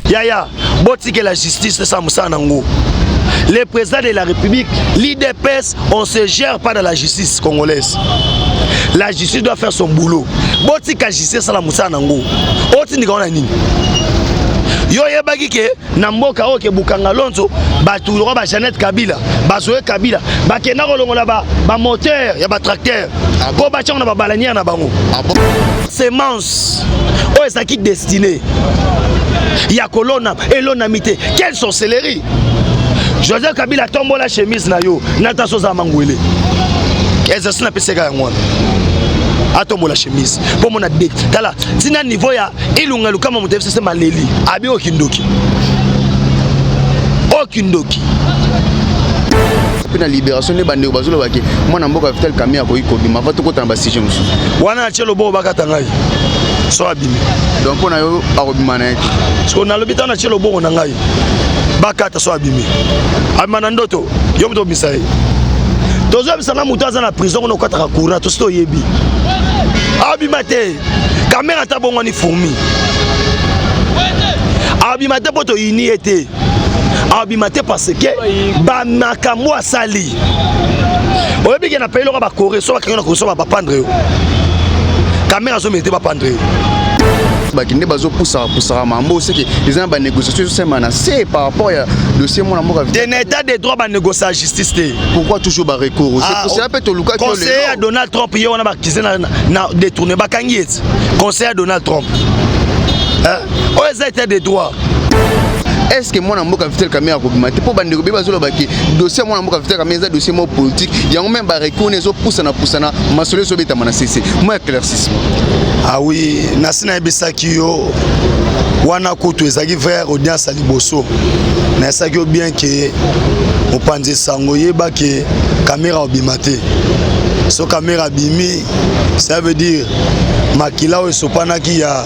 Yaya, boti que la justice ça Moussanango. Le président de la République, l'IDPS, on ne se gère pas dans la justice congolaise. La justice doit faire son boulot. Boti que la justice ça Moussanango. Oti ni gona nini? Yo yebaki ke na mboka o ke Bukanga Lonzo batu ba Jeannette Kabila bazoe Kabila bakena kolongola ba moteur ya ba tracteur po ba changa ba balanière na bango semence o ezaki destiné ya kolona elonamité quelle sorcellerie. Joseph Kabila tombo la chemise na yo nata soza mangwele ezasi na peseka ya ngwana atombo la chemise pour mon addict tala tina niveau ya ilunga lukama mutefse se maleli abi okindoki la libération de bande bazolo baki mwana mboka vital kamia ko ikobima va to kota na basije musu wana chelo bo bakata ngai so abimi donc on a yo akobima na yaki so na lobita na chelo bo na ngai bakata so abimi amana ndoto yo mto bisai tozo bisana mutu aza na prison ko kata courant to sto yebi abimate caméra ta bongo ni fourmi abimate poto ini été abimate parce que ba makambo asali oyebi ke na pelo ka ba coré so ba kanga ko so ba pendre caméra so mete ba pendre bakinde bazo poussa mambo c'est que les gens ba négociation c'est mana c'est par rapport à dossier mon amour de l'état de droit ba négocier la justice. Pourquoi toujours ba recours c'est un peu to luka conseiller à Donald Trump yo na ba kizena na détourner ba kangiet conseiller à Donald Trump hein aux états de droit. Est-ce que mon amour vital caméra kobima te po bande ko beba zolo baki dossier mon amour vital caméra dossier mo politique yango même ba reconnaître zo poussa na masolo so beta mana cc moi éclaircissement. Ah oui nasina ebisaki yo wana kutu ezaki vers audience à liboso na esaki bien que opanze sango yeba que caméra obima te so caméra bimi ça veut dire makila o sopana ki ya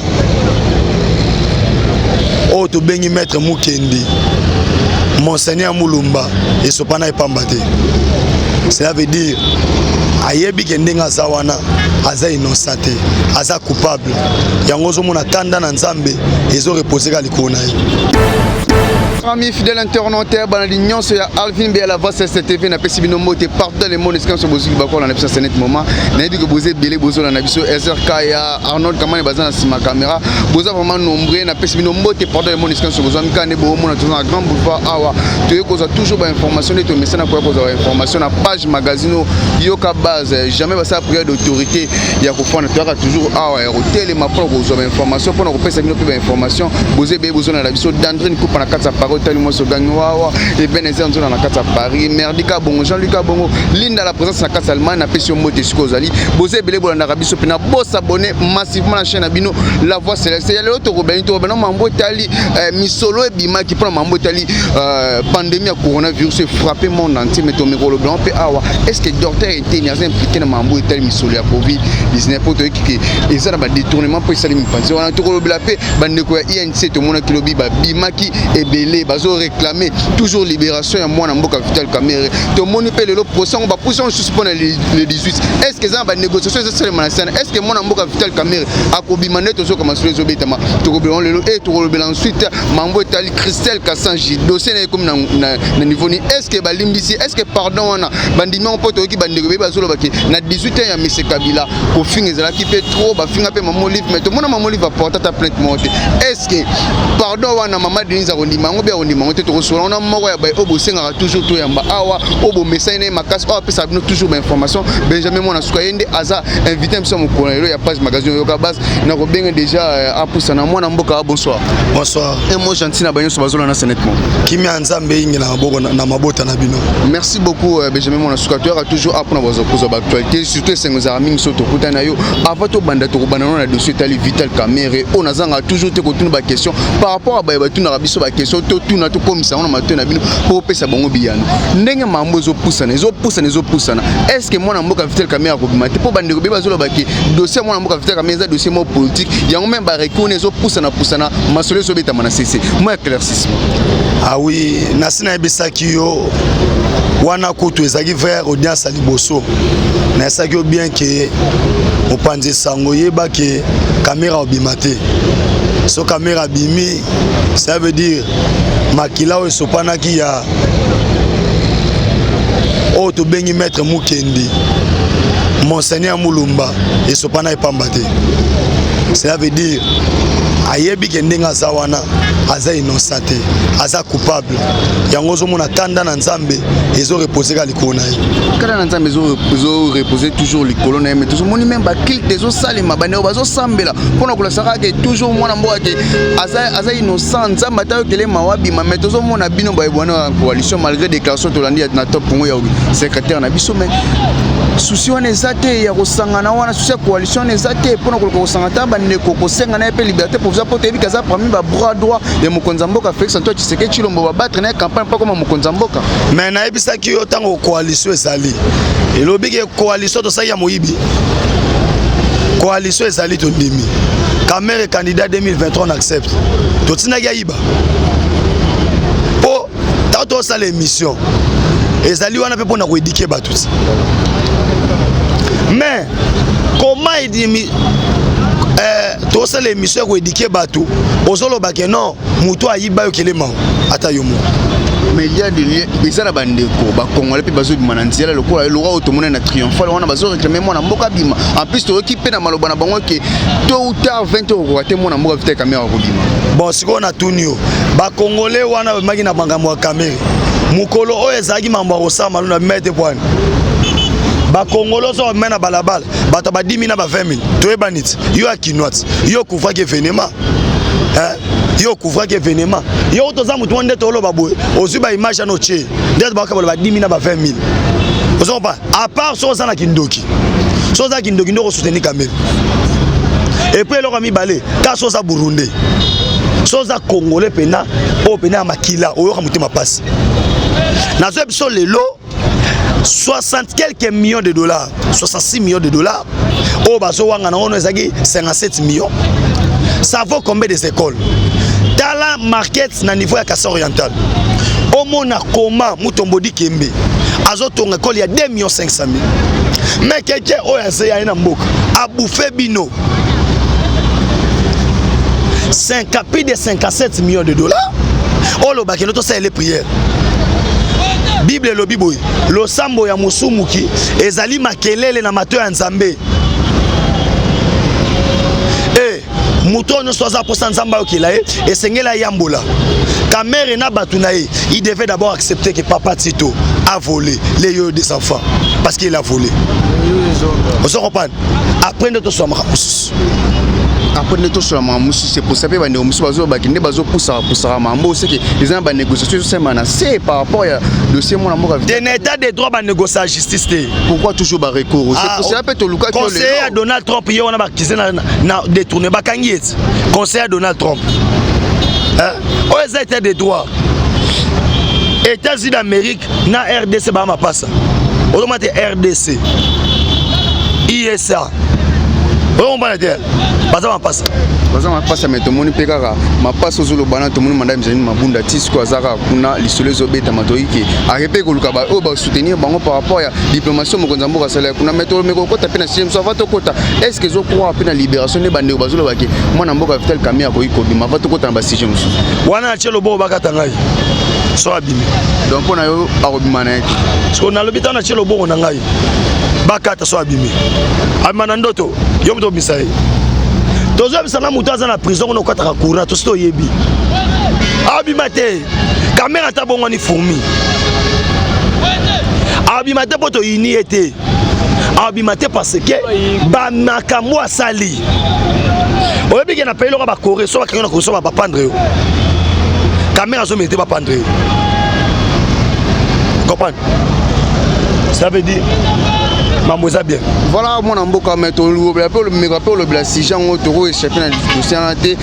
o to bengi maître Mukendi monseigneur Mulumba et sopana epambate. Cela veut dire ayebi ke ndenga zawana aza innocent aza coupable yango zo mona tanda na nzambe ezo reposer ka likona. Amis fidèles internautes, dans l'union c'est Alvin B à la voix CCTV na pesi bino moté partout les monde scan sur bozu bako na pesi cette moment na dit que bozé belé bozo na biso SRK ya Arnold Kamane bazana sur ma caméra boza vraiment nombreux na pesi bino moté partout les monde scan sur bozo mikane bo mona toujours na grand boulevard awa tu koza toujours ba information et to message na koza information na page magazine yoka base jamais ba ça prière d'autorité ya ko fona tu toujours awa hôtel ma pour koza information pour na ko pesa bino pe information bozé be bozo na biso d'Andrine coupe na 4 parole tellement so gagnoa et Benezé on na kata Paris Merdika Bongo Jean-Luc Bongo Linda la présence na kata Allemagne na pession moté skozali bozé belé bola na rabiso pena boss abonné massivement la chaîne abino la voix céleste ya le to robento bana mambo tali misolo e bima qui prend mambo tali pandémie à coronavirus frappé monde entier mais to micro blanc pe awa est-ce que docteur était impliqué na mambo tali misolo ya Covid 19 pour to ki et ça ba détournement pour ça mi penser on a to robla pe bande ko INC to mona kilobi ba bima ki e belé bazo réclamer toujours libération ya mwana mboka vital caméra to moni pe le procès on va pousser suspendre le 18 est-ce que ça va négociation c'est seulement est-ce que mwana mboka vital caméra akobima neto so comme sur les obétama to robelon le et to robelon ensuite mambo tali Christelle Kassanji dossier na comme na niveau ni est-ce que balimbisi est-ce que pardon wana bandimi on poto ki bandeko be bazolo baki na 18 ans ya monsieur Kabila ko finga ezala ki pe trop ba finga pe maman livre mais to mona maman livre porter ta plainte monte est-ce que pardon wana maman Denise akondima ngo be akondima te to so on a moko ya ba obo senga toujours to yamba awa obo message makasi o pesa bino toujours ba information Benjamin mona suka yende aza invité mso mo kolelo ya page magazine yoka base na ko benga déjà apusa na mwana mboka bonsoir. Bonsoir. Et moi gentil na banyo so bazolo na nettement. Kimi anzambe ingi na maboko na mabota na bino. Merci beaucoup Benjamin mona suka tu a toujours apona bazo poser ba actualité surtout sengo za mingi so to kuta na yo avant to banda to banana na dossier tali vital caméra on azanga toujours te ko tuna ba question par rapport à ba tuna rabiso ba question to tuna to komisa on matin na bino pour pesa bango biyano ndenge mambo zo poussana est-ce que mwana mboka vital caméra ko bimate po bande ko beba zo lobaki dossier mwana mboka vital caméra dossier mo politique yango même ba reconnaître zo poussana masolo so beta mana cc moi éclaircissement. Ah oui nasina ebisaki yo wana kutu ezaki vers audience à liboso na esaki bien que opanze sango yeba que caméra obimate So caméra bimi, ça veut dire makila o sopana ki ya o to bengi maître Mukendi. Monseigneur Mulumba et sopana epambate. Ça veut dire ayebi kendenga zawana aza innocent aza coupable yango zo mona kanda na nzambe ezo reposer ka likolo na ye kanda na nzambe ezo reposer toujours likolo na ye mais toujours moni même ba clique des salima bane bazo sambela pona kula saka ke toujours mona mboka ke aza innocent nzamba ta kele mawabi mais toujours mona bino ba ebwana coalition malgré déclaration to landi na top ngo ya secrétaire na biso mais souci wana ezate ya kosangana wana souci ya coalition ezate pona kosangana ta bane kosenga na pe liberté pour ça pour te bikaza parmi ba bras droit de Mokonzamboka Félix Antoine Tshisekedi Tshilombo ba battre na campagne pas comme Mokonzamboka mais na ebisa ki yo tango coalition ezali elobi ke coalition to sa ya moyibi coalition ezali to ndimi Kamere candidat 2023 on accepte to tina ya iba po tato sa l'émission ezali wana pe pona ko éduquer ba tout mais comment il tout ça l'émission ko éduquer batou ozolo ba ke non muto ayiba yo kelema ata yo mo mais il y a des bizarre bandeko ba congolais pe bazo bimana nzela lokola lora otomona na triomphal wana bazo réclamer mona mboka bima en plus to équipe na maloba na bango ke tôt ou tard 20 € ko ate mona mboka vite caméra ko bima bon siko na tunio ba congolais wana maki na bangambo ya caméra mukolo o ezaki mambo ko sama na mete point ba congolais so mena balabala bato ba 10 000 na ba 20 000 to ebanit yo akinwat yo kufa ke venema yo couvre que événement yo toza mutu wande to loba boy ozu ba image no che ndet ba ka ba 10 000 na ba 20 000 ozo pas à part so za na kindoki so za kindoki ndoko soutenir Kamere et puis leur ami balé ka so za Burundi so za congolais pena o pena makila o yo ka mutema passe na zo biso lelo 60 quelques millions de dollars 66 millions de dollars o bazo wanga na ono ezaki 57 millions. Ça vaut combien des écoles? Dans la market na niveau ya Kassa Oriental. Au mona comment Mutombodi Kembe. Azoto école il y a 2 500 000. Mais quelqu'un oyaze ya ina mboka a bouffé bino. 5 plus de 57 millions de dollars. Oh lo bakeno to ça les prières. Bible lo biboy. Lo sambo ya musumuki ezali makelele na mato ya Nzambe. Mouton ne soit pour Sanzamba Okilae et Sengela Yambola. Kamere na Batunae, il devait d'abord accepter que Papa Tito a volé les yeux des enfants parce qu'il a volé. On se reprend. Après de tout ça, après de tout ça, c'est pour ça que les négociations c'est par rapport au dossier de l'état de droit à négocier la justice. Pourquoi toujours par recours? C'est pour ça que le conseiller à Donald Trump, il y a détourné conseiller à Donald Trump. Aux états de droit, États-Unis d'Amérique, na RDC, bah ma passe. Autrement RDC, ISA. On va dire, pas ça passe. Pas passe mais tout le monde peut faire. Ma passe aux autres banans tout le monde madame Zani Mabunda tis quoi zara kuna l'isolé zobeta matoiki. Arrêtez que le kaba au bas soutenir bango par rapport à diplomatie Mokonzamboka salaire kuna mettre mais ko kota pena sim soit va to kota. Est-ce que zo croit pena libération ne bande bazolo baki. Moi na mboka vital kamia ko iko bima va to kota na basije musu. Wana chelo bo bakata ngai. So abimi. Donc on a yo arobima na yaki. So na lobita na chelo bo na ngai. Bakata so abimi. Amana ndoto yo mto bisaye. Tozo bisana mutaza na prison on okata courant to sto yebi. Abimate. Kamera ta bongo ni fourmi. Abimate poto ini été. Abimate parce que ba makambo asali. Oyebi ke na payelo ba Corée so ba kanga ko so ba prendre yo. Kamera so mete ba prendre yo. Comprendre? Ça veut dire Mamouza bien. Voilà mon amboka mais to le rappel le blasijan otoro et chacun dossier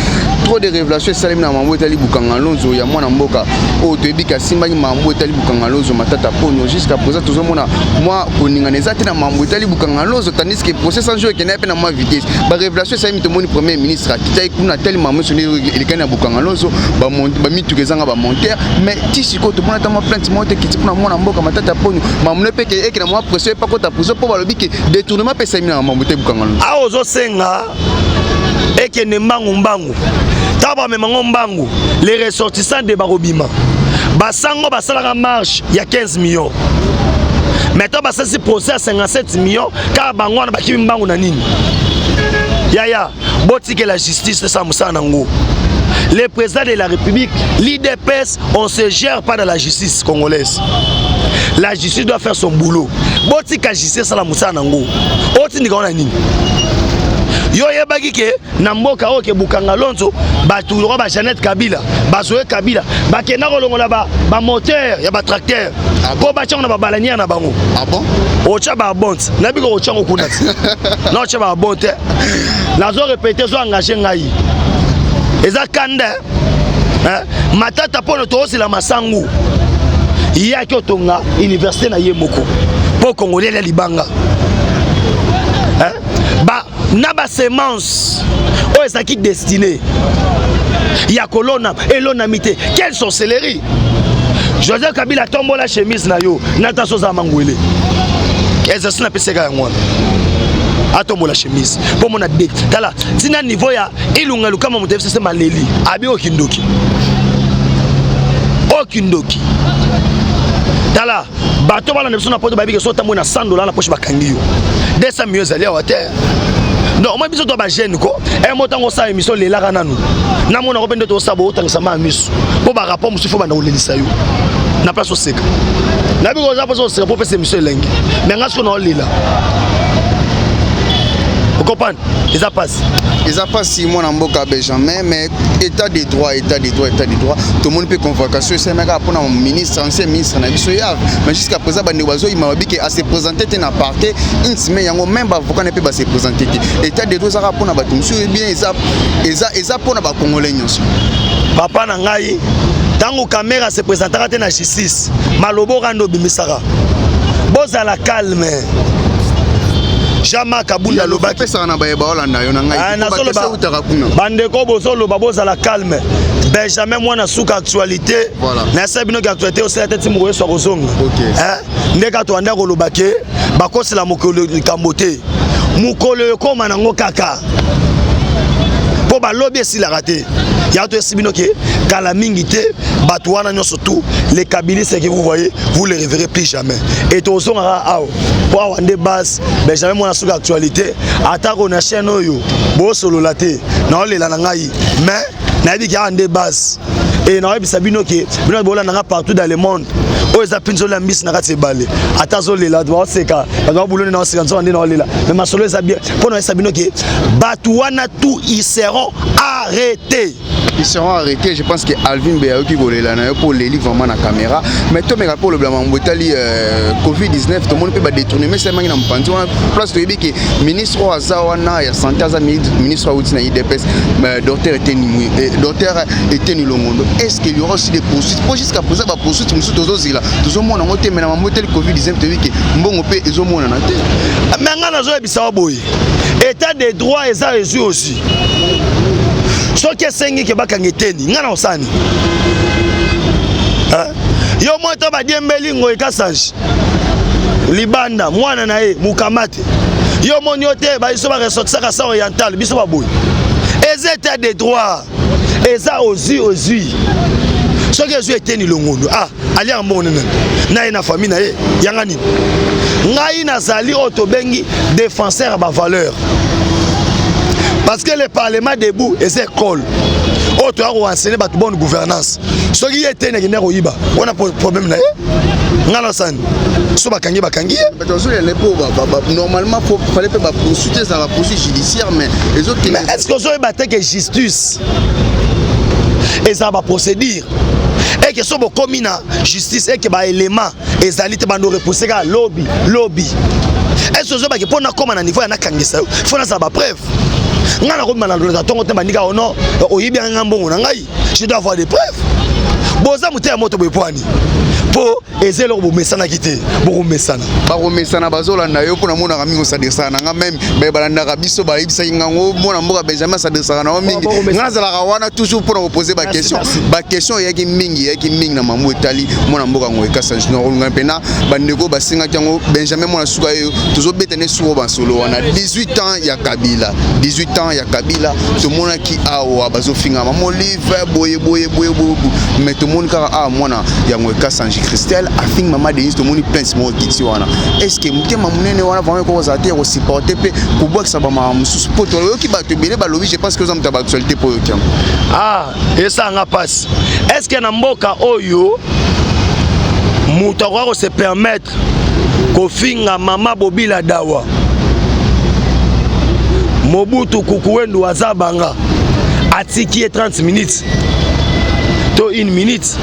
trop de révélations salim na mambo etali bukanga lonzo ya mon amboka o to ebika simba ni mambo etali bukanga lonzo matata ponyo jusqu'à présent tout mona moi koninga nezati na mambo etali bukanga lonzo tandis que procès sans jeu kenepe na ma vitesse ba révélation salim to moni premier ministre kitai kuna teli mambo soni il kana bukanga lonzo ba mitu kezanga ba monter mais tisiko to mona ta ma plainte monte kiti na mon amboka matata ponyo mamne peke ekina moi procès pas kota pour balobiki détournement pesa mina mambo te bukangalo a ozo senga eke ne mbangu Taba memango mbangu les ressortissants de Barobima basango basalaka marche il y a 15 millions. Maintenant basa si procès à 57 millions car bango na bakibi mbangu na nini. Yaya boti que la justice ça musa nango. Le président de la République, l'IDPS, on se gère pas dans la justice congolaise. La justice doit faire son boulot. Boti que la justice ça la musa nango. Oti ndika ona nini. Yo yebaki ke na mboka oke bukanga lonzo batu ba Jeannette Kabila bazoe Kabila bakena kolongola ba moteur ya ba tracteur ko ba tshanga na ba balania na bango. Ah bon? Ocha ba bonte na biko ocha ngokunati na ocha ba bonte na zo répéter zo engager ngai eza kanda matata pono to osila masangu yaki otonga université na ye moko po congolais la libanga ba na ba semence o ezaki destiné ya kolona elona mité quelle sorcellerie. Joseph Kabila tombo la chemise na yo nata soza mangwele exercice na peseka ya ngwana atombo la chemise po mona date tala tina niveau ya ilunga lukama mutefse se maleli abi okindoki tala bato bala nebiso na poto babike so tambo na $100 na poche bakangi yo 200 millions ali à terre. Non, moi biso to ba jeune ko e motango sa émission lelaka nanu na mona ko pende to sabo otangisa ma miso po ba rapport musu fo ba na olelisa yo na place oseka na biko za poso oseka po pese émission elengi mais ngaso na olela vous comprenez ça passe si moi na mboka Benjamin mais état de droit tout le monde peut convocation c'est mega pour un ministre ancien ministre na biso ya mais jusqu'à présent ba nebazo il m'a dit que à se présenter na parti une semaine yango même avocat ne peut pas se présenter état de droit ça pour na bato monsieur bien ça pour na ba congolais nyonso papa na ngai tango caméra se présentera na justice malobo rando bimisaka bozala calme Jama Kabunda loba pesa na bayeba Holanda yo na ngai ba utaka kuna bandeko bozolo baboza la calme Benjamin mwana suka actualité na sabino ka actualité aussi tete mo yeso kozonga ndeka to anda ko lobake bakosi la mokolo likambote mukolo ko manango kaka po ba lobby si la raté ya to sibino ke kala mingi te batouana nyo surtout les kabilistes que vous voyez vous les reverrez plus jamais et to zonga ao po wande base Benjamin mwana suka actualité atako na chaîne oyo bo solo laté na olela na ngai mais na bi ka ande base et na bi sabino ke bino bola na partout dans le monde o eza pinzo la miss na kati balé atazo lela do seka ba bulone na seka nzo ande na olela mais masolo eza bien pour na sabino ke batouana tout ils seront arrêtés. Ils seront arrêtés. Je pense que Alvin Béaou qui volait là pour les livres vraiment la caméra. Mais toi, mais pour le blanc, Covid-19, tout le monde peut détourner. Mais c'est maintenant en place de que ministre Azawana, ya santé ministre Outina IDPS, docteur Eteni Longondo. Est-ce qu'il y aura aussi des poursuites? Pour jusqu'à présent, va poursuite nous tous aussi là. Tout le monde en côté, mais dans le Covid-19, tu dis que bon on peut ils ont mon en tête. Mais on a joué bisawa boy. État des droits et ça résout aussi. Ce qui est sengi que bakangiteni ngana osani yo moto ba diembeli ngo ekasange libanda mwana na ye mukamate yo moniote ba iso ba ressortir ka sa oriental biso ba boy état des droits eza ozi ce qui est Eteni Longondo ali en mon na na famille na ye yanga nini ngai na zali otobengi défenseur ba valeur. Parce que le Parlement debout et c'est école. Autre a enseigné la bonne gouvernance. Ce qui est on a problème là. Normalement, il fallait pas poursuivre ça, la poursuite judiciaire, mais les autres. Mais est-ce que vous avez que justice et ça va procédure? Et que ce soit comme une justice et que les éléments et ça allait repousser à lobby. Est-ce que vous avez pour nous comme un niveau il faut que ça va preuve. Je dois avoir des preuves. Boza muté moto bepwani. po ezelo bomesana kité boko mesana bazolanda yo pona mona mingi osadesana nga même balandaka biso bayebisa ngango mona mboka Benjamin sadesana na mingi ngazalaka wana toujours pona poser ba question yaki mingi na mamu etali mona mboka ngo ekasa junior olunga pena bandeko basinga kango Benjamin mona suka yo toujours betene suko basolo wana 18 ans ya Kabila to mona ki awa bazofinga mamo livre boye mais to mona ka mona ya ngo ekasa Christelle afing mama Denise to moni prince mo kiti wana est-ce que mutema munene wana vraiment ko zate ko supporter pe ko boxa ba ma mususu poto yo ki ba to bele ba lobi je pense que vous avez actualité pour yo et ça nga passe est-ce que na mboka oyo mutu ko se permettre ko finga mama Bobila dawa Mobutu Kukuwendu azabanga atiki 30 minutes to 1 minute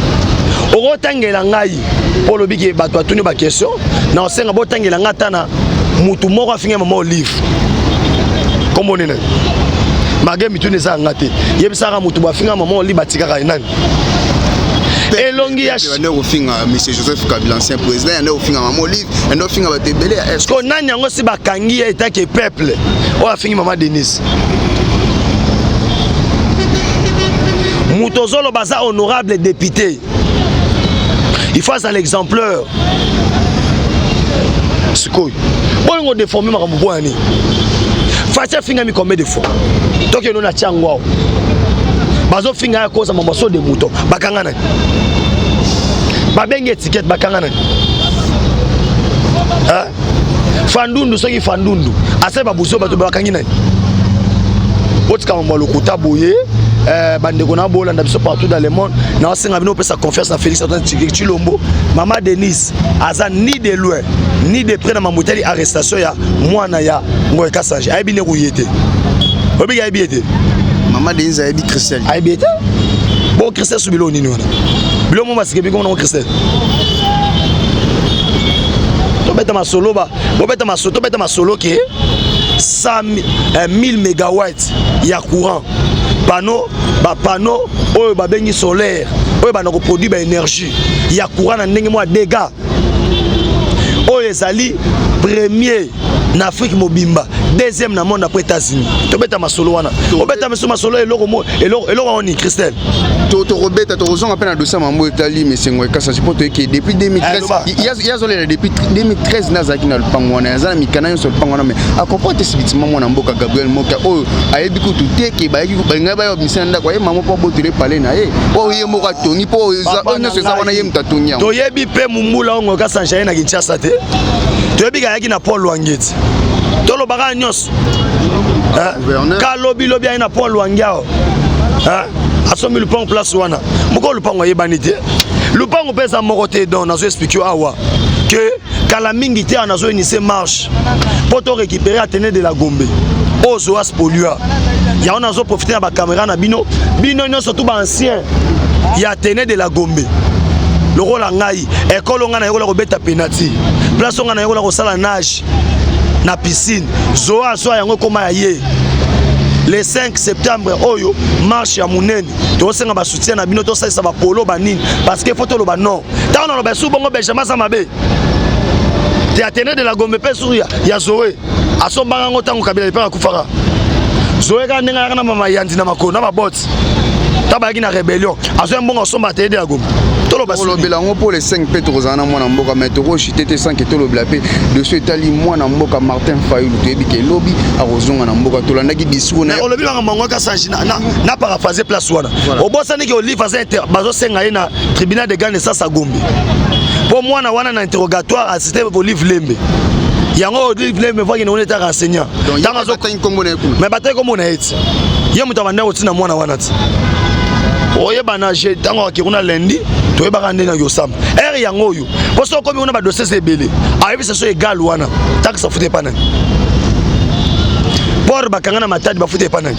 okotangela ngai po lobiki bato atuni ba question na osenga botangela ngata na mutu moko afinga mama Olive kombo nene mage mitune za ngate yebisaka mutu bafinga mama Olive batikaka nani elongi ya ko finga monsieur Joseph Kabila ancien président na ofinga mama Olive na ofinga batebele est-ce que nani yango si bakangi etake peuple o afingi mama Denise Mutozolo baza honorable député. Il faut ça l'exemplaire. C'est quoi? Bon, on déforme ma camboani. Fatia finga mi combien de fois? Donc il y a tiangwa. Bazo finga à cause de mon de mouton. Bakangana. Babenge étiquette bakangana. Hein? Fandundu soki fandundu. Ase babuso bato bakangina. Otika mbalo kutaboye. Bandeko na bolanda biso partout dans le monde na osenga bino pesa confiance na Félix Antoine Tshilombo mama Denise aza ni de loin ni de près na mamutali arrestation ya mwana ya Ngoye Kasange ayebi ne kuyete obi ayebi ete mama Denise ayebi Christelle ayebi ete bon Christelle subilo nini wana bilo mo masike bi ko na Christelle to beta masolo ke 1000 mégawatts ya courant panneau oyo babengi solaire oyo banako produit ba énergie ya courant na ndenge mo dégâts oyo ezali premier na Afrique mobimba deuxième na monde après États-Unis to beta masolo wana obeta masolo eloko oni Christelle to robeta to ozonga pena dossier mambo etali mais Ngoye Kasange poto eke depuis 2013 ya zolera depuis 2013 nazaki na lupango wana yazana mikana yo so lupango wana mais akopote sibitima mwana mboka Gabriel Moka oyo ayebi kutu teke bayaki balinga bayo misana ndako ye mama po botire pale na ye po ye moka tongi po ona se wana ye mtatonya to yebi pe mumbula Ngoye Kasange na Kinshasa te to yebi kayaki na Paul Wangeti tolo baka nyos kalobi lobi na Paul Wangiao asomi lupango place wana moko lupango yebani te lupango pesa moko te donc nazo expliquer awa que kala mingi te nazo initier marche pour to récupérer Athénée de la Gombe ozo as polluer ya on nazo profiter na ba caméra na bino surtout ba ancien ya Athénée de la Gombe le rôle ngai école ngana yokola ko beta penalty place ngana yokola ko sala nage na piscine zoa so yango koma ya ye le 5 septembre oyo marche ya munene to senga ba soutien na bino to salisa ba polo ba nini parce que photo lo ba non ta on lo ba su bongo Benjamin Samabe te Athénée de la Gombe pe sur ya Zoé asomba ngo tango Kabila pe akufaka Zoé ka ndenga na mama yandi na makona ba bot tabaki na rébellion azo mbongo somba Athénée de la Gombe tolo ba lo belango pour les 5 pe to zana mwana mboka mais to chité 5 to lo blapé de ce tali mwana mboka Martin Fayulu to ebike lobby arozonga na mboka to landaki discours na olobi nga Ngoye Kasange na paraphraser place wana obosani ke Olive aza bazo senga ye na tribunal de grande instance à Gombe pour mwana wana na interrogatoire assisté Olive Lembe yango Olive Lembe voit qu'il est enseignant tanga zo kongo na ekuna mais batay comme on a été ye muta banda otina mwana wana ti oyeba na je tango akiruna lundi toyeba ndena yosam eri yango oyo poso komi ona ba dossier sebele ayebi ça so égal wana tak ça fute pana por bakanga matadi ba fute pana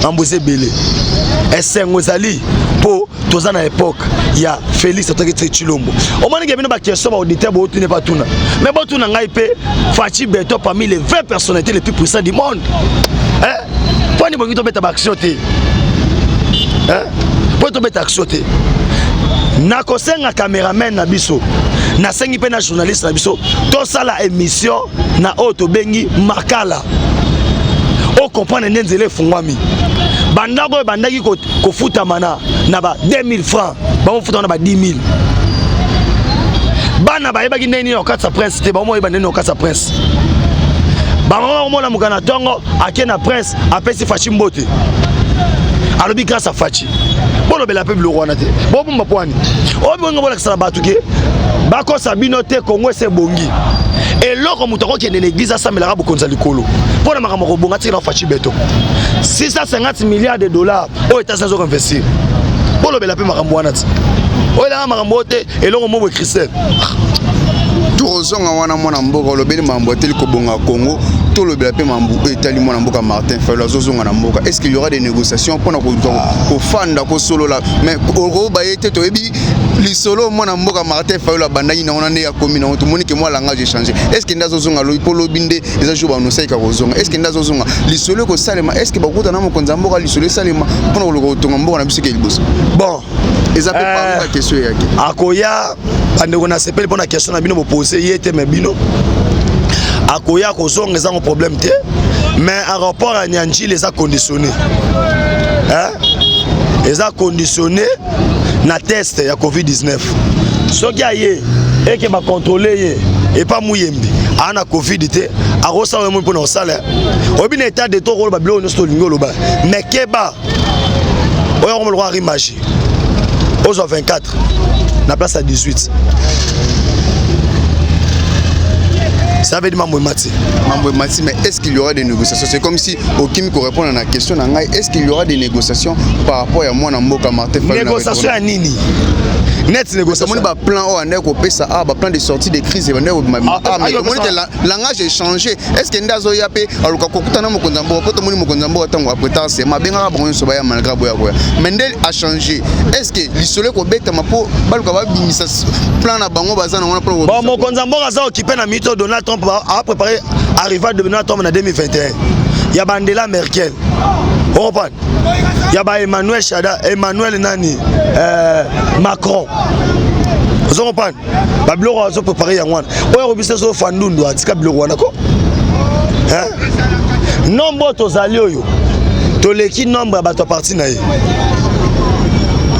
ambose belé esengo zali po toza na époque ya Félix Antoine Tshilombo o moni ke bino ba question ba auditeur ba otune pas tuna mais ba tuna ngai pe Fachi Beto parmi les 20 personnalités les plus puissantes du monde pour ni bonito beta ba action te pour to beta action te nakosenga cameraman na biso nasengi pe na journaliste na biso tosala émission na oto bengi makala o comprendre nzele efungwami bandako bandaki kofutama na ba 2000 francs bamofuta na ba 10 000 bana bayebaki ndeni okatsa prince te bamoyeba ndeni okatsa prince bango mona mukana tongo ake na prince apesi fachi mbote alobi grâce à fachi bolo bela peuple rwanda te bo bomba poani o bongo bola kisala batu ke bako sabino te Congo se bongi eloko mutoko ke l'église a samela rabu konza likolo pona makambo ko bonga tina fachi beto 650 milliards de dollars o États-Unis ont investi bolo bela pe makambo wana te o la makambo te eloko mo bo Christelle Tourozonga wana mwana mboka lobeli mambo tel ko bonga Congo to lobela pe mambo etali mwana mboka Martin Fayulu zozonga na mboka. Est-ce qu'il y aura des négociations pour ko fanda ko solo la mais ko ba yete to ebi li solo mwana mboka Martin Fayulu bandaki na ona ne ya komi na to monike moi langage échangé. Est-ce que ndazo zonga lo po lobinde eza jour ba no sai ka kozonga. Est-ce que ndazo zonga li solo ko salema est-ce que ba kota na mo konza mboka li solo salema pour ko tonga mboka na bisike liboso. Bon eza pe pas la question yake. Akoya bandeko na sepeli pour la question na bino bo poser yete me bino akoya kozonga eza un problème te mais en rapport à Nyanji les a conditionnés les a conditionnés na test ya Covid-19 soki aye et que ba contrôler ye et pas muyembi ana Covid te arosa we mo pour na sala obi na état de to ko ba bilo no sto lingolo ba mais keba oyo ko le roi rimagie aux 24 la place à 18. Ça veut dire Mambo Mati. Mambo Mati, mais est-ce qu'il y aura des négociations? C'est comme si Okim qui répond à la question, est-ce qu'il y aura des négociations par rapport à moi, Namboka Martin Fayulu? Négociation à Nini. Net négociation. Il y a un plan un plan de sortie de crise. Mais le langage est changé. Est-ce que Ndazo Yape, alors que Kokutana Mokonzambo, peut-être Mokonzambo attend après tard, c'est ma benga bon sobaya malgré boya. Mendel a changé. Est-ce que l'isolé ko beta mapo balukaba bimisa plan na bango bazana on a pro. Bon Mokonzambo a occupé na mito Donald Trump a préparé arrivée de Donald Trump en 2021. Il y a Bandela Merkel. On reprend. Il y a Emmanuel Chada, Emmanuel Nani, Macron. Vous comprenez? Bablo a préparé un one. On a obligé de faire un nundu à Tikablo Wanako. Nombre de alliés, tous les qui nombre à parti naïe.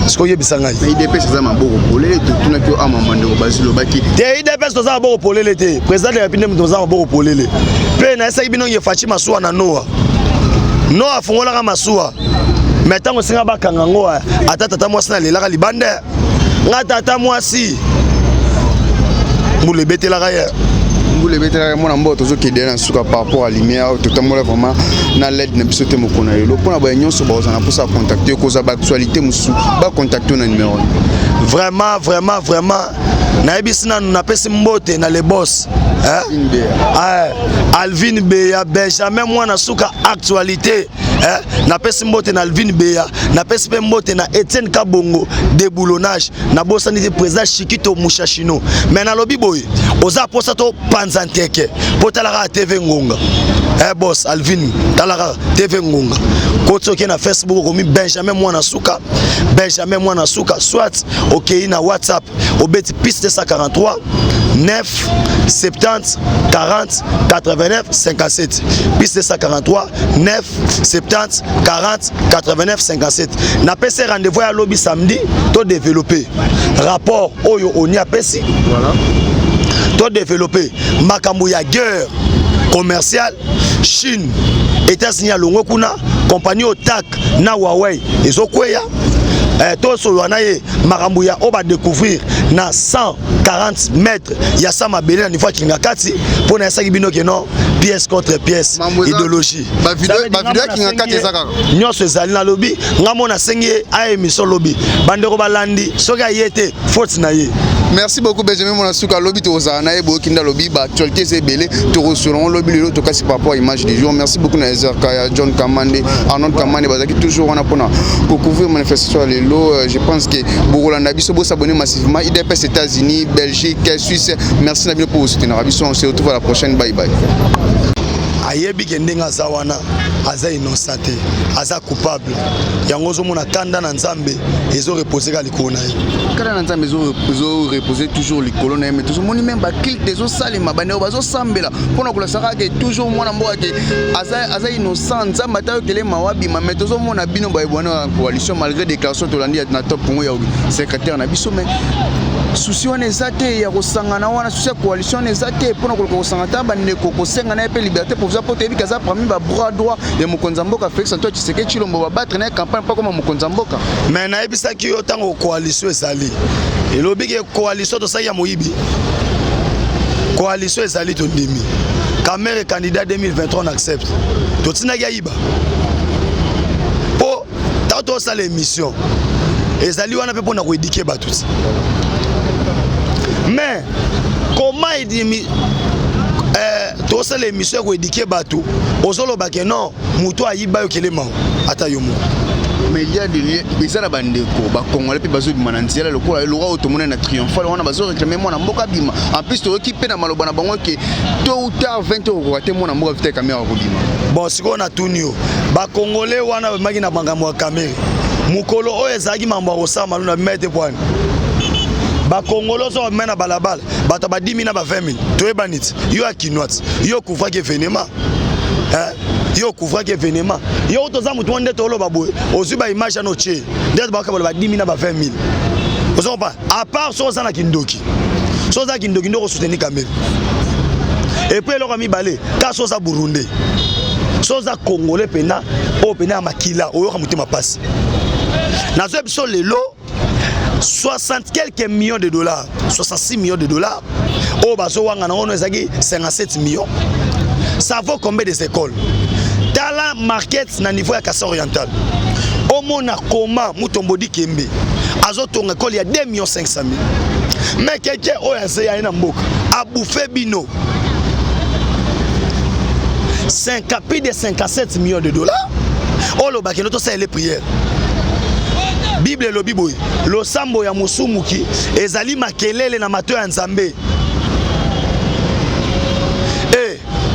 Ce qu'il y a bisanga. IDP c'est ça ma beaucoup pour les tout n'a que à maman de Basilo Baki. Des IDP c'est ça beaucoup pour les té. Président de la République nous avons beaucoup pour les. Pe na esa bino ye Fatima Soa na Noa. Noa fongola ka masuwa. Metango singa ba kangango atata mwasi na lela ka libande. Nga tata mwasi. Mbule betela ka ya. Mbule betela ka mona mboto zo kede na suka par rapport à lumière totalement vraiment na l'aide na biso te mokona lelo pona ba nyonso ba za na posa contacter ko za ba actualité musu ba contacter na numéro. Vraiment na ebisina na pesi mbote na le boss Alvin Beya Benjamin mwana suka actualité na pesi mbote na Alvin Beya na pesi pe mbote na Etienne Kabongo déboulonnage na bosani te président Chikito Mushashino mais na lobi boy oza posa to panzanteke potala TV Ngonga boss Alvin talaka TV Ngonga kotoke na Facebook komi Benjamin mwana suka soit OK na WhatsApp obeti piste 143 9 70 40 89 57 piste 143 9 70 40 89 57 na PC rendez-vous à lobby samedi to développer rapport oyo oni apesi voilà to développer makambo ya guerre commerciale Chine États-Unis à longo kuna compagnie Otak na Huawei ezokweya tout ce qui Marambuya on va découvrir na 140 mètres ya sama belé na niveau kingakati pour na saki bino que non pièce contre pièce idéologie ba vidéo kingakati ezaka nyonso ezali na lobby ngamona sengi a émission lobby bandeko balandi soka yete faute na ye. Merci beaucoup Benjamin Monasuka lobby to zana e bo kinda lobby ba actualité c'est belé to resolon lobby le to kasi par rapport à image du jour. Merci beaucoup na Ezer Kaya John Kamande Arnold Kamande bazaki toujours on a pour couvrir manifestation les lots. Je pense que Bourolanda biso bo s'abonner massivement IDPS États-Unis Belgique Suisse. Merci Nabino pour vous soutenir. On se retrouve à la prochaine. Bye bye. ayebi ke ndenge aza wana aza innocent te aza coupable yango ozomona kanda na nzambe ezo reposer ka likolo na ye kanda na nzambe ezo reposer toujours likolo na ye mais tozomoni même bakilite ezosalema baneo bazosambela mpona kolasaka ke toujours mwana mboka ke aza innocent nzambe atayokele mawabima mais tozomona bino bayebwana coalition malgré déclaration tolandi na top congo ya secrétaire na biso mais souci wana eza te ya kosangana wana souci ya coalition eza te mpona koluka kosanga ta bandeko kosengana ye mpe liberté provisoire mpo toyebi kaza parmi babras droit ya mokonzi ya mboka Félix Antoine Tshisekedi Tshilombo babatre na ye campagne mpa koma mokonzi ya mboka mais nayebisaki yo ntango coalition ezali elobi ke coalition tosali ya moyibi coalition ezali tondimi Kamere candidat 2023 on accepte totinaki ayiba mpo ntango tosala émission ezali wana mpe mpona koédike bato ti mais comment edimi tosala émission ya koédike bato ozoloba ke non moto ayiba yo kelema ata yo moko mais il y a des eza na bandeko bakongole mpe bazobima na nzela lokola elora oyo tomona na triomphale wana bazoreklame mwana mboka bima en plus toyoki mpe na maloba na bango ke tôt ou tard 20 heures okoka te mwana mboka vita kamera kobima bon sikoyo na tuni yo bakongole wana bamaki na makambo ya kamere mokolo oyo ezalaki mambo ya kosala malu na bima ete pwani bakongole ozo bamema na balabala bato ba 10 000 na ba 20 000 toyebani ti yo akinwati yo kufaki evenema yo kufaki evenema yo toza mutu mo nde toloba boye ozwi ba image ano tie nde baka baloba 10 000 na ba 20 000 ozo pas à part so za na kindoki so za kindoki ndo ko soutenir Kamere et puis eloko mibale ka so za Burundi so za Congolais pena o pena makila oyo ka mutema passe na zo biso lelo 60 quelques millions de dollars 66 millions de dollars o bazo wanga na ono ezaki 57 millions. Ça vaut combien des écoles? Dans la market na niveau ya Kassa Oriental. Au mona comment Mutombodi Kembe. Azotonga école il y a 2 500 000. Mais quelqu'un oya na mboka a bouffé bino. 5 plus de 57 millions de dollars. Oh lo bakeno to ça les prières. Bible lo biboy. Lo sambo ya musumuki ezali makelele na mato ya Nzambe.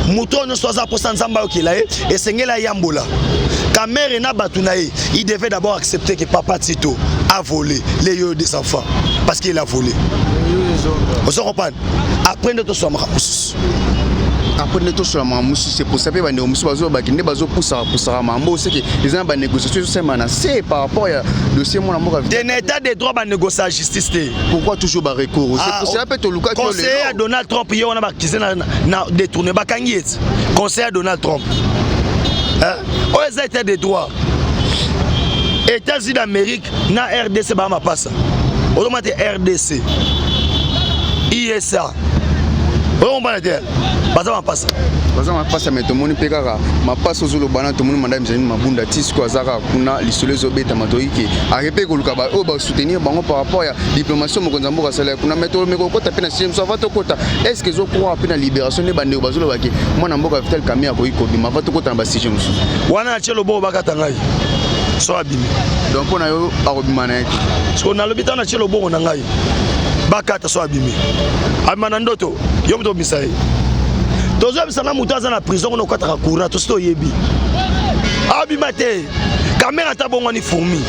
Mouton soza pour Sanzamba Okilae et Sengela Yambola. Kamere na Batunae, il devait d'abord accepter que Papa Tito a volé les yeux des enfants parce qu'il a volé. Vous se comprenez? Après de tout ça, après de tout ça, c'est pour ça que les gens poussent mambo, c'est que les gens négociations c'est par rapport au dossier mon amour. D'un état de droit à négocier la justice. Pourquoi toujours bas recours? C'est pour ça que conseiller à Donald Trump hier on a baptisé na détourné bakangiet. Conseiller à Donald Trump. Aux états de droit. États-Unis d'Amérique na RDC ba ma passe. Autrement RDC. ISA. On va dire. Baza mapasa. Baza mapasa mais tout le monde pekaka. Mapasa zolo bana tout le monde madame Zani Mabunda tisiko azaka kuna lisolo zobeta matoiki. Arepe ko luka ba o ba soutenir bango par rapport à diplomatie mokonza mboka sala kuna métro meko kota pena sim so va to kota. Est-ce que zo croire pena libération ne bande bazolo baki. Mwana mboka vital kamia ko iko bima va to kota ba sije musu. Wana chelo bo bakata ngai. So abimi. Donc on a yo arobima na yaki. So na lobita na chelo bo na ngai. Bakata so abimi. Amana ndoto yo mto bisai. Tozo bisana mutu aza na prison on okataka courant to sto yebi. Abimate. Kamera ta bongo ni fourmi.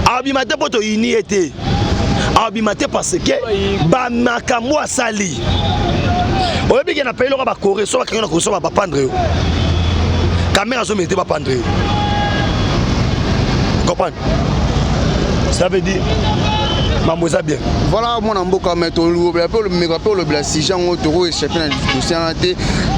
Abimate poto ini été. Abimate parce que ba makamwa sali. Oyebi ke na pays loka ba Corée so ba kanga na ko so ba pendre yo. Kamera zo mete ba pendre yo. Comprendre? Ça veut dire Mamouza bien. Voilà mon amboka mais on le rappelle le blasijan autoro et chef na dossier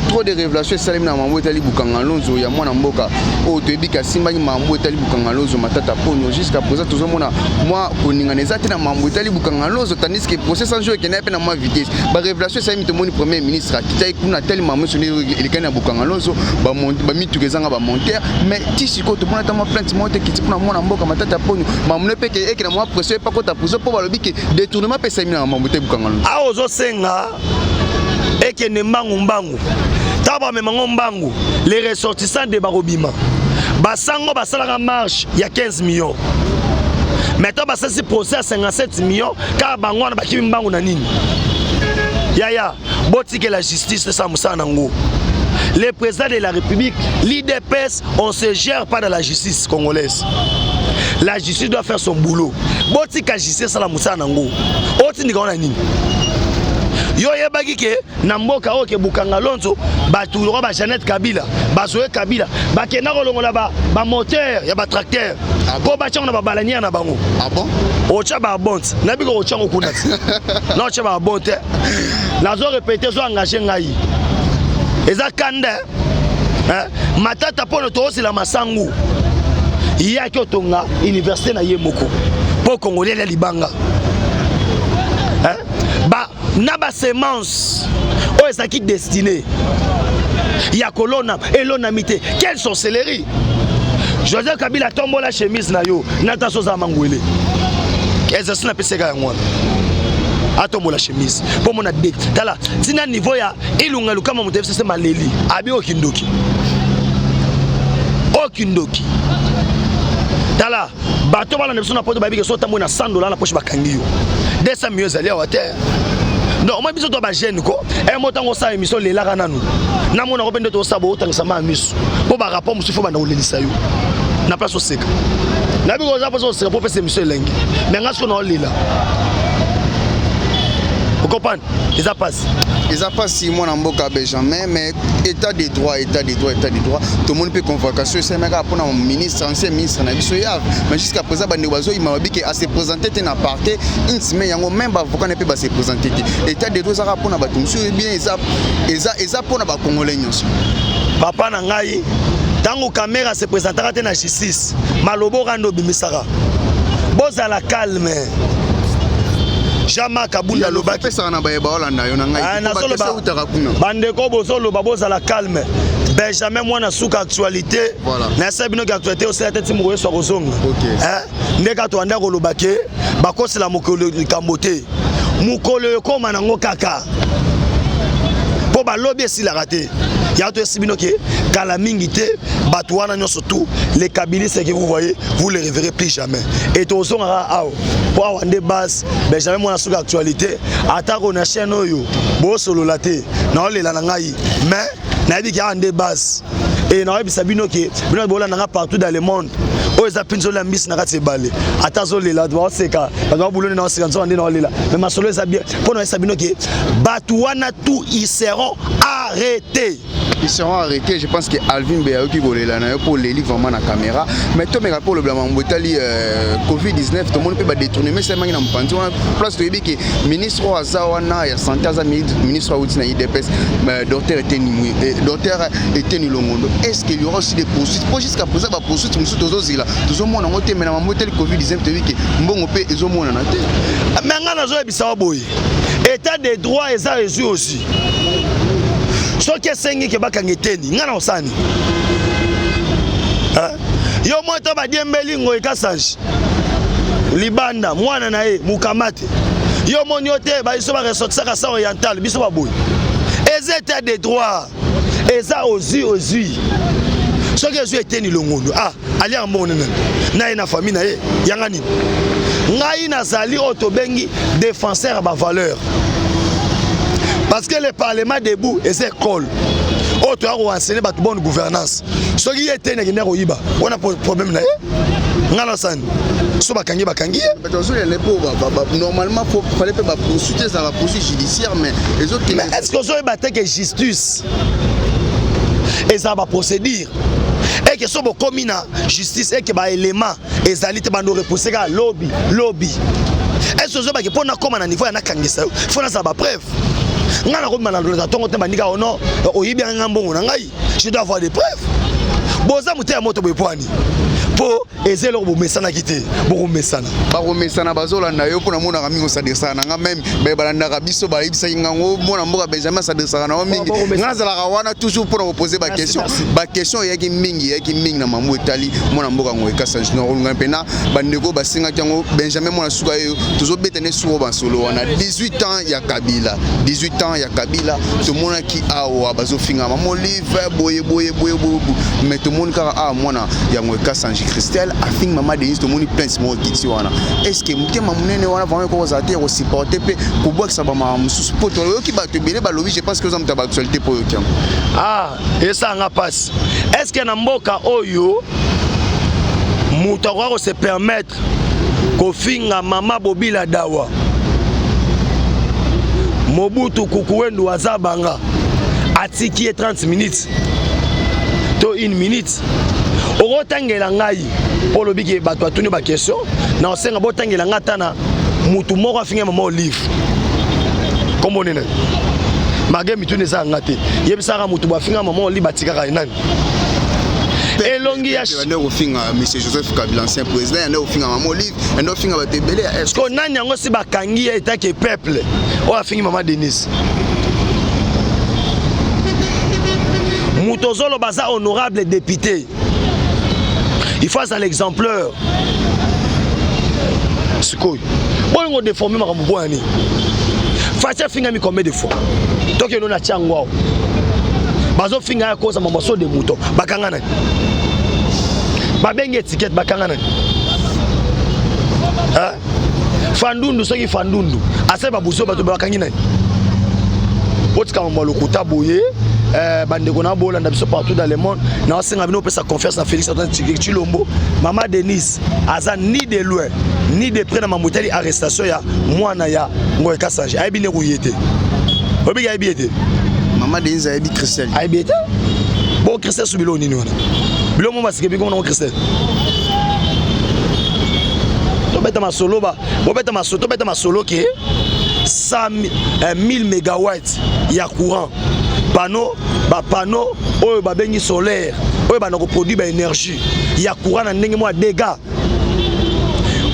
trop de révélations salim na mambo etali bukanga lonzo ya mwana mboka o to ebika simba ni mambo etali bukanga lonzo matata ponyo jusqu'à présent tout mona moi koninga nezati na mambo etali bukanga lonzo tandis que procès en jeu qui n'a pas na moi vitesse ba révélation salim to moni premier ministre akitai kuna tali mambo soni elikana na bukanga lonzo ba mitu kezanga ba monter mais tisiko to mona ta ma plainte monte kiti kuna mwana mboka matata ponyo mamne peke ekina moi pression pas kota prison pour balobi détournement pesa mina mambo te bukanga lonzo a ozo senga ekene mbangu taba memango mbangu les ressortissants de Barobima basango basalaka marche il y a 15 millions maintenant basasi procès à 57 millions car bango na bakimi mbangu na nini yaya botique la justice ça musanango. Le président de la République, l'IDPS, on se gère pas dans la justice congolaise. La justice doit faire son boulot. Botique la justice ça la musanango. Oti ndika ona nini? Yo yebaki ke na mboka oke Bukanga Lonzo batu ro ba Jeannette Kabila bazoe Kabila bakenda kolongola ba moteur ya ba tracteur ko ba tshanga ba balanière na bango. Ah bon? Ocha ba bonte na biko ocha ngokunati. Na ocha ba bonte. La zo répéter zo engagé ngai. Eza kanda matata pono to osila masangu. Iya ki otonga université na ye moko. Po Congolais la libanga. Naba semence o ezaki destiné ya kolona elona mité quelle sorcellerie. Joseph Kabila tombo la chemise na yo nata soza mangwele exercice na peseka ya ngwana atombo la chemise pour mon adek tala tina niveau ya ilunga lukama mutefse se maleli abi okindoki tala bato bala na biso na poto babike so tambo na $100 na poche bakangi yo 200 millions ali à terre. Non, moi, je suis un jeune. Et moi, je suis un émission de la Rana. Je suis un peu de sabo, je suis un émission. Pour le rapport, je suis un peu de l'État. Je place au sec. Je suis un peu de l'État pour faire cette émission. Mais je suis un peu de l'État. Vous comprenez? Ils a passé. Ils a passé moi en Boka Benjamin, mais état des droits, tout le monde peut convocation. C'est même pour un ministre, ancien ministre, mais jusqu'à présent, il m'a dit qu'à se présenter dans parti, une semaine, même avocat ne peut pas se présenter. État des droits, ça pour un bien, ils a pour un Congolais. Papa Nangaï, tant que caméra se présentera dans la justice, Malobo Rando Bimisara. Boza la calme. Jama Kabunda Lobaki. Bandeko Bozolo Baboza la calme. Benjamin Mwana Souka actualité. Na sabino ki actualité aussi la tête Moué soit Rozonga. Ndeka to anda ko Lobake, bakosi la mokolo Kambote. Mukolo ko manango kaka. Po ba lobby si la raté. Ya to esibino ke kala mingité batouana nyonso tout les kabilistes que vous voyez vous les reverrez plus jamais et to zonga ao pour avoir des bases Benjamin Mwana Souka actualité atako na chaîne oyo bo solo laté na olela na ngai mais na bi ki a des bases et na bi sabino ke bino bola na partout dans le monde o eza pinzo la miss na kati balé atazo lela do seka ba buloni na seka nzo na olela mais masolo eza bien pour na sabino ke batouana tout ils seront arrêtés. Ils seront arrêtés. Je pense que Alvin Béaou qui volait là pour les livres vraiment la caméra. Mais toi, mais pour le blanc, Covid-19, tout le monde peut détourner. Mais c'est maintenant que nous avons place de que ministre Azawana, il y a santé, ministre Outina IDPS, docteur Eteni Longondo. Est-ce qu'il y aura aussi des poursuites? Pour jusqu'à présent, des poursuites, nous sommes tous là. Tout le monde a monté, mais nous avons monté le Covid-19, tu dis que bon, on peut, ils ont mon en tête. Mais nous avons besoin de état des droits et ça résout aussi. Ce qui est sengi que bakangi teni ngana osani yo moto ba diembeli ngoy kasanji libanda mwana na ye mukamate yo moniote ba iso ba ressortir ka sa oriental biso ba boy les états des droits et ça aussi ce que je teni longondo ali amone na na famille na ye yanga ni ngai na zali otobengi défenseur ba valeur. Parce que le Parlement debout et c'est école. Oh, tu as enseigné la bonne gouvernance. Ce qui est on a problème là. Normalement, il fallait pas poursuivre la poursuite judiciaire, mais les autres. Mais est-ce que ça va être justice? Et ça va procéder. Et que ça va comme une justice et que les éléments et les alliés vont repousser à lobby. Est-ce que ça va pour nous comme un niveau il faut avoir preuve. Je dois avoir des preuves. Boza muté moto bepwani. Po ezelo bomesana kité. Bomesana. Ba bomesana bazola na yo pona mona kamingo sadesana nga même be balanda kabiso ba ibisa ngango mona mboka Benjamin sadesana na mingi. Ngazala kawana toujours pour poser ba question. Ba question yaki mingi na mamu etali mona mboka ngoeka sanjino olunga pena bandeko basinga kyango Benjamin mona suka yo toujours betene suo ba solo wana 18 ans ya Kabila. 18 ans ya Kabila to mona ki awa bazo finga mamu livre boye mais tout monde kara mona ya ngoeka sanjino ange Christelle afing maman Denise to moni plein small kiti wana est-ce que mutema munene wana vraiment ko zate ko supporter pe ko box ba mama mususu poto yo ki ba te bele ba lobi je pense que vous avez actualité pour yo kiam ah et ça nga passe est-ce que na mboka oyo muta ko se permettre ko finga mama Bobila Dawa Mobutu Kukuwendu Wazabanga atiki 30 minutes to 1 minute okotangela ngai polo biki bato atuni ba question na osenga botangela ngata na mutu moko afinga mama Olive kombo nene mage mitune za ngate yebisaka mutu bafinga mama Olive batikaka nani elongi ya ndeko finga monsieur Joseph Kabila ancien président ndeko finga mama Olive ndeko finga batebele est-ce que nani yango si bakangi etake peuple o afingi mama Denise Moutozolo baza honorable député. Il faut ça l'exemplaire. C'est quoi? Bon, on déforme ma camboani. Fatia finga mi combien de fois? Donc il y a un tiangwa. Bazo finga à cause de mon morceau de mouton. Bakangana. Babenge étiquette bakangana. Hein? Fandundu soki fandundu. Ase babuso bato bakangina. Otika mbalo kutaboye. Bandeko na bolanda biso partout dans le monde na osenga bino pesa confiance na Félix Antoine Tshilombo maman Denise aza ni de loin ni de près na mamutali arrestation ya mwana ya Ngoye Kasanje ayebi ne kuyete obi ga yebite maman Denise ayebi Christelle ayebite bon Christelle subilo nini wana bilo mo masike biko na Christelle to beta masolo ba bo beta masoto beta masolo ke 1000 mégawatts ya courant panneau oyo babengi solaire oyo banako produit ba énergie ya courant na ndenge mo dégâts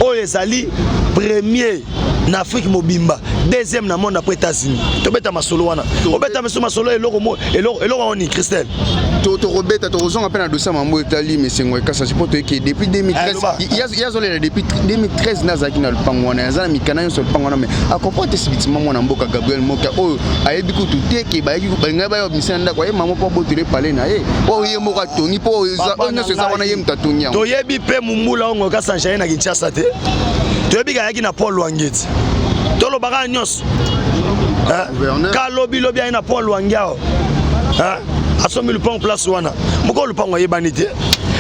oyo ezali premier na Afrique mobimba deuxième na monde après États-Unis to beta masolo wana o beta masolo eloko oni Christelle to robeta to ozonga pe na dossier mambo etali mais Ngoye Kasanje poto que depuis 2013 il y a zolé depuis 2013 nazaki na lupango wana yazana mikana yo so lupango wana mais akopote sibitima mwana mboka Gabriel Moka oyo ayebi kutu teke bayaki balinga bayo misanda kwa ye mamo po botule pale na ye o ye moka tongi po onyo se za wana ye mutatonya to yebi pe mumbula Ngoye Kasanje na Kinshasa te to yebi kayaki na Paul Wangeti tolo baka nyos kalobi lobi na Paul Wangao asomi lupango place wana moko lupango yebani te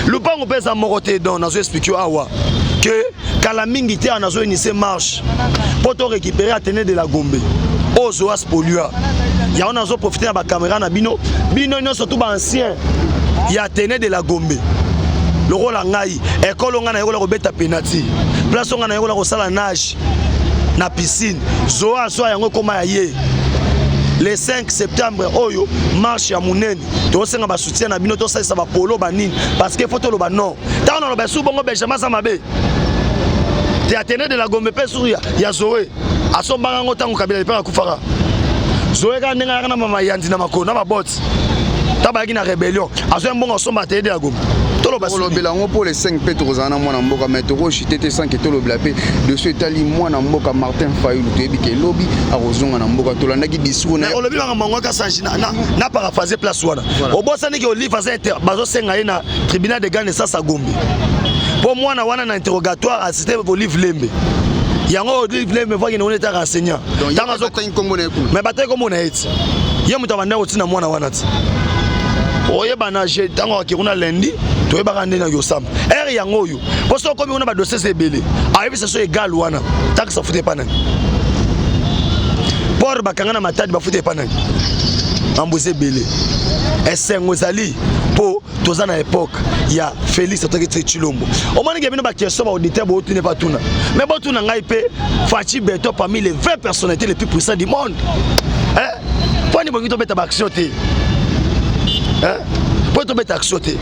lupango pesa moko te don nazo expliquer awa que kala mingi te nazo initier marche pour to récupérer Athénée de la Gombe ozo as polluer ya on azo profiter na ba caméra na bino nyonso tout ba ancien ya Athénée de la Gombe le rôle ngai école ngana yola ko beta penalty place ngana yola ko sala nage na piscine zoa so yango koma ye le 5 septembre oyo marche ya munene to senga ba soutien na bino to sa ba polo ba nini parce que photo lo ba non ta on lo ba su bongo Benjamin Samabe te Athénée de la Gombe pe sur ya Zoé asomba ngo tango Kabila pe akufaka Zoé ka ndenga na mama yandi na makona ba bot ta ba na rébellion azo mbongo somba Athénée de la Gombe tolo ba lobela ngo pour les 5 pe tozana mwana mboka mais toko chitete 5 ke tolo blape de ce tali mwana mboka Martin Fayulu to yebi ke lobi arozonga na mboka tolandaki discours na lobi ba Ngoye Kasanje na paraphraser place wana obosani ke Olive Azete bazo senga na tribunal de grande instance à Gombe pour mwana wana na interrogatoire assisté Olive Lembe yango Olive Lembe voit que on est enseignant dans zo tan kombo na ku mais bataille comme on est ye mutabanda otina mwana wana ti oyeba na je tango akiruna lundi toyeba ndé na yosamba er yango oyo poso komi on a ba dossier sebele ayebi ça so égal wana tak ça foutait pas nani por bakangana matadi ba foutait pas nani amboze belé esengo zali po toza na époque ya Félix Antoine Tshilombo o moni ke bino ba question ba auditeur bo tune pas tuna mais bo tuna ngai pe Fachi Beto parmi les 20 personnalités les plus puissantes du monde hein poni bo ngito beta ba action te hein po to beta action te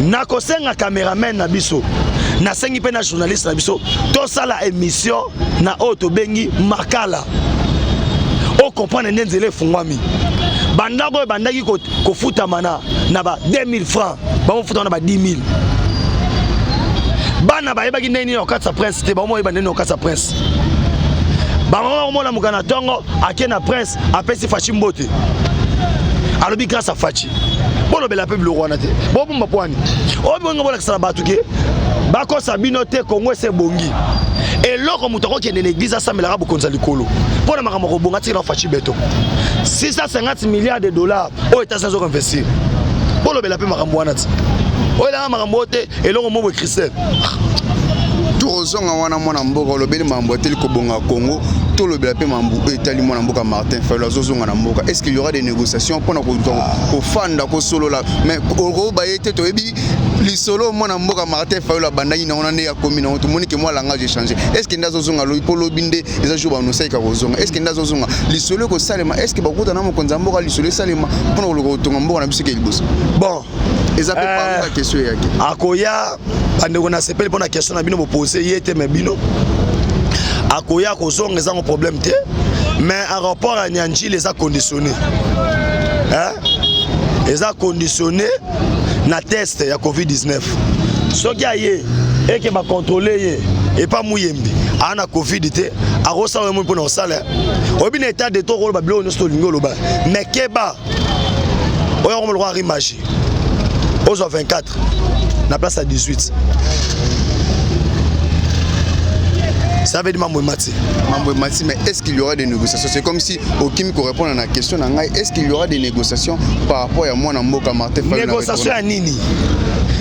na kosenga cameraman na biso na sengi pe na journaliste na biso to sala émission na auto bengi makala o comprendre nenzele fungwami bandako bandaki ko futa mana na ba 2000 francs ba mo futa na ba 10000 bana ba yebaki ndeni o katsa prince te ba mo yeba ndeni o katsa prince ba mo na mukana tongo akena prince apesi Fachi Mbote alobi grâce à Fachi bon bolobela pe biloko wana te bobumba poani obonga bolakisa na bato ke bakosa bino te Congo ese bongi eloko moto akokende na église asamelaka bokonzi ya likolo mpona makambo kobonga tika na faci beto 650 milliards de dollars oyo États-Unis azokoinvestir bolobela pe makambo wana te oyo elanga makambo te eloko mo boye Christelle tozonga wana mwana mboka olobeli mambo ateli kobonga Congo tolobela pe mambo etali mwana mboka Martin Fayulu azozonga na mboka. Est-ce qu'il y aura des négociations pour kofanda kosolola mais okoba ete toyebi lisolo mwana mboka Martin Fayulu bandaki na onane ya commune on tomoni que moi langage changer. Est-ce que ndazozonga lo polo binde eza jour ba nosai ka kozonga. Est-ce que ndazozonga lisolo ko salema est-ce que bakuta na mokonza mboka lisolo salema pour ko tonga mboka na biso ke liboso. Bon eza pe pas la question yake akoya bandeko na sepeli pona question na bino bo poser yete me bino akoya kozonga eza un problème te mais en rapport à Nyanji les a conditionnés les a conditionnés na test ya Covid-19 soki aye eke ba contrôler ye et pas muyembi ana Covid te akosa we mo pona osala obi na état de to ko ba blo no sto lingo loba mais keba oyo ko mo lo image aux 24 na place à 18 ça veut dire mambo mati mais est-ce qu'il y aura des négociations? C'est comme si Okim ko répondre à la question nanga est-ce qu'il y aura des négociations par rapport à mwana mboka Martin Fayulu? Négociation à nini?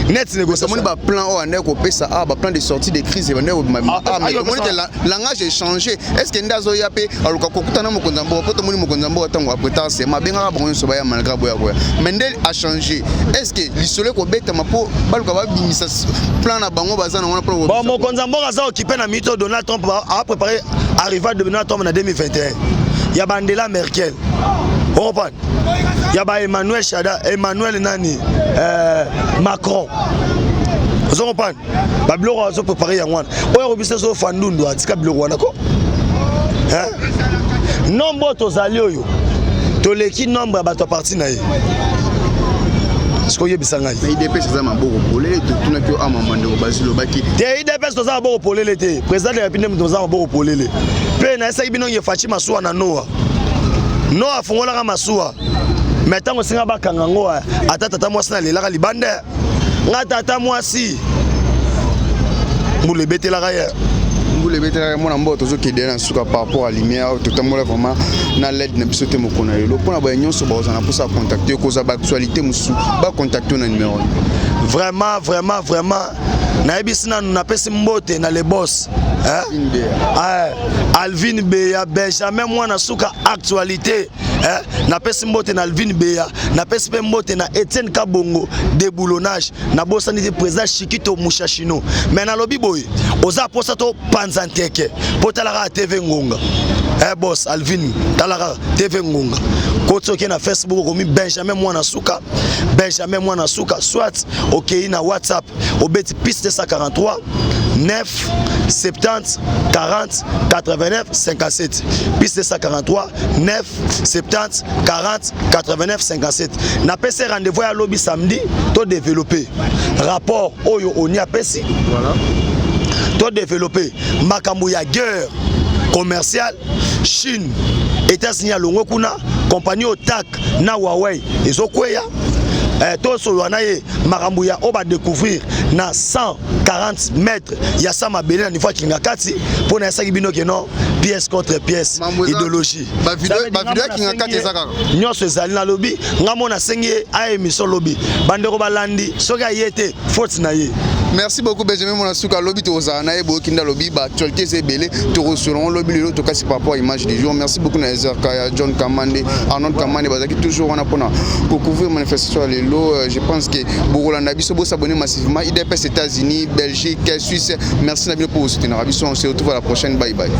Net négociation. Ba plan o ane ko pesa ba plan de sortie de crise et mais le langage est changé. Est-ce que ndazo yape aluka kokutana mokonza mboka poto moni mokonza mboka tango après c'est ma benga ba bonso ba ya malgré boya boya. Mendel a changé. Est-ce que l'isole ko beta mapo baluka ba bimisa plan na bango bazana wana pour bon mokonza mboka za occupé na mito Donald Trump a préparé arrivée de Donald Trump en 2021. Il y a Bandela Merkel. On comprend. Il y a Emmanuel Chada, Emmanuel Nani, Macron. Vous comprenez? Babylon a préparé un one. Oya robiste so fandundu atika biloko wana ko. Nombre tozali oyo. Toleki nombre ya bato parti na ye. Siko yebisa ngai. IDPS za maboko polele tuna kyo amamande ko basilo baki. Te IDPS toza maboko polele te. Président de la République toza maboko polele. Pe na esa ibino ye Fatima Masuwa na Noah. Noah fongola ka Masuwa. Mais tant que singa bakanga ngoa atata mwasi na lelaka libande. Nga tata mwasi. Mbule betela ka ye. Mbule betela mona mbo tozo kede na suka par rapport à lumière totamola vraiment na l'aide na biso te mokona lelo pona ba nyonso ba ozana pour ça contacter cause ba actualité musu ba contacter na numéro. Vraiment na ebisina na pesi mbote na le boss Alvin Beya Benjamin mwana suka actualité na pesi mbote na Alvin Beya na pesi pe mbote na Etienne Kabongo déboulonnage na bosani de président Chikito Mushashino mais na lobi boy oza posa to panzanteke potala TV Ngonga boss Alvin talaka TV Ngonga kotoke na Facebook komi Benjamin mwana suka soit OK na WhatsApp obeti piste 143 9 70 40 89 57 piste 143 9 70 40 89 57 na PC rendez-vous à lobby samedi to développer rapport oyo oni apesi voilà to développer makambo ya guerre commerciale Chine États-Unis à longo kuna compagnie Otak na Huawei ezokweya tout ce makambo ya oba découvrir na 140 mètres ya sama belé na niveau Kingakati pour na saki bino que non pièce contre pièce idéologie ba vidéo Kingakati ezaka nyonso ezali na lobby ngamona sengi a émission lobby bandeko balandi soki ayete faute na ye. Merci beaucoup Benjamin Monasuka lobby tozana na ebo kinda lobby ba actualité c'est belé to restaurant lobby le to kasi par rapport à image du jour. Merci beaucoup na Ezer Kaya John Kamande Arnold Kamande bazaki toujours on a pour couvrir manifestation les lots. Je pense que Bourolanda biso bo s'abonner massivement IDPS États-Unis Belgique Suisse. Merci Nabil pour vous soutenir. On se retrouve à la prochaine. Bye bye.